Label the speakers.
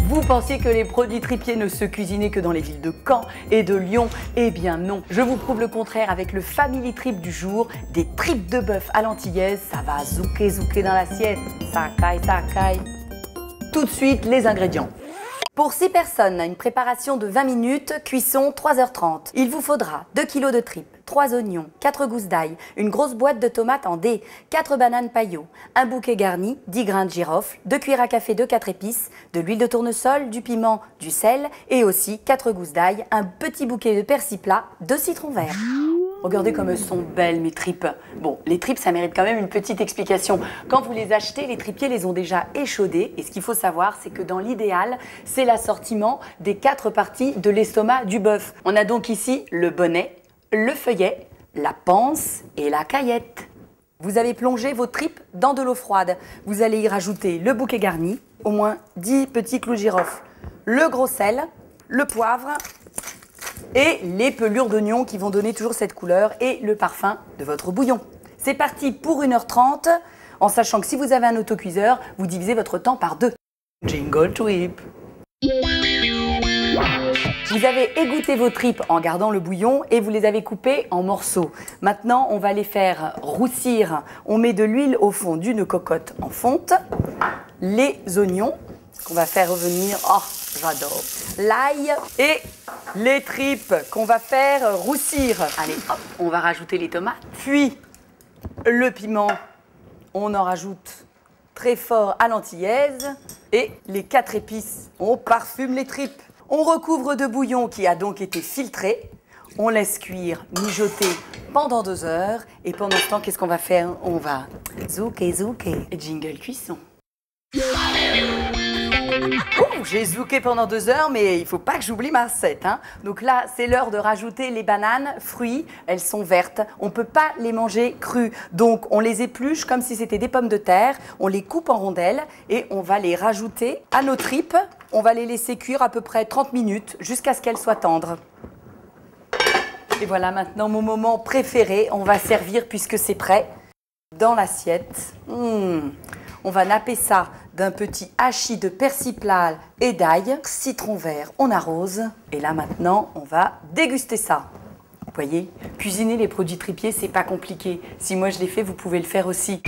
Speaker 1: Vous pensiez que les produits tripiers ne se cuisinaient que dans les villes de Caen et de Lyon? Eh bien non, je vous prouve le contraire avec le Family Trip du jour, des tripes de bœuf à l'antillaise, ça va zouker dans l'assiette, ça caille. Tout de suite, les ingrédients. Pour 6 personnes, une préparation de 20 minutes, cuisson 3h30. Il vous faudra 2 kg de tripes, 3 oignons, 4 gousses d'ail, une grosse boîte de tomates en dés, 4 bananes paillot, un bouquet garni, 10 grains de girofle, 2 cuillères à café de 4 épices, de l'huile de tournesol, du piment, du sel et aussi 4 gousses d'ail, un petit bouquet de persil plat, 2 citrons verts. Regardez comme elles sont belles mes tripes. Bon, les tripes, ça mérite quand même une petite explication. Quand vous les achetez, les tripiers les ont déjà échaudés. Et ce qu'il faut savoir, c'est que dans l'idéal, c'est l'assortiment des 4 parties de l'estomac du bœuf. On a donc ici le bonnet, le feuillet, la panse et la caillette. Vous avez plongé vos tripes dans de l'eau froide. Vous allez y rajouter le bouquet garni, au moins 10 petits clous de girofle, le gros sel, le poivre et les pelures d'oignon qui vont donner toujours cette couleur et le parfum de votre bouillon. C'est parti pour 1h30, en sachant que si vous avez un autocuiseur, vous divisez votre temps par 2. Jingle trip. Vous avez égoutté vos tripes en gardant le bouillon et vous les avez coupées en morceaux. Maintenant, on va les faire roussir. On met de l'huile au fond d'une cocotte en fonte, les oignons qu'on va faire revenir, oh j'adore, l'ail et les tripes qu'on va faire roussir. Allez hop, on va rajouter les tomates, puis le piment, on en rajoute très fort à l'antillaise et les 4 épices, on parfume les tripes. On recouvre de bouillon qui a donc été filtré, on laisse cuire, mijoter pendant 2 heures et pendant ce temps, qu'est-ce qu'on va faire? On va zouker, jingle cuisson. Oh, j'ai zouké pendant 2 heures, mais il faut pas que j'oublie ma recette. Hein. Donc là, c'est l'heure de rajouter les bananes, fruits. Elles sont vertes. On ne peut pas les manger crues. Donc, on les épluche comme si c'était des pommes de terre. On les coupe en rondelles et on va les rajouter à nos tripes. On va les laisser cuire à peu près 30 minutes jusqu'à ce qu'elles soient tendres. Et voilà maintenant mon moment préféré. On va servir puisque c'est prêt dans l'assiette. On va napper ça d'un petit hachis de persil plat et d'ail, citron vert, on arrose. Et là maintenant, on va déguster ça. Vous voyez, cuisiner les produits tripiers, c'est pas compliqué. Si moi je l'ai fait, vous pouvez le faire aussi.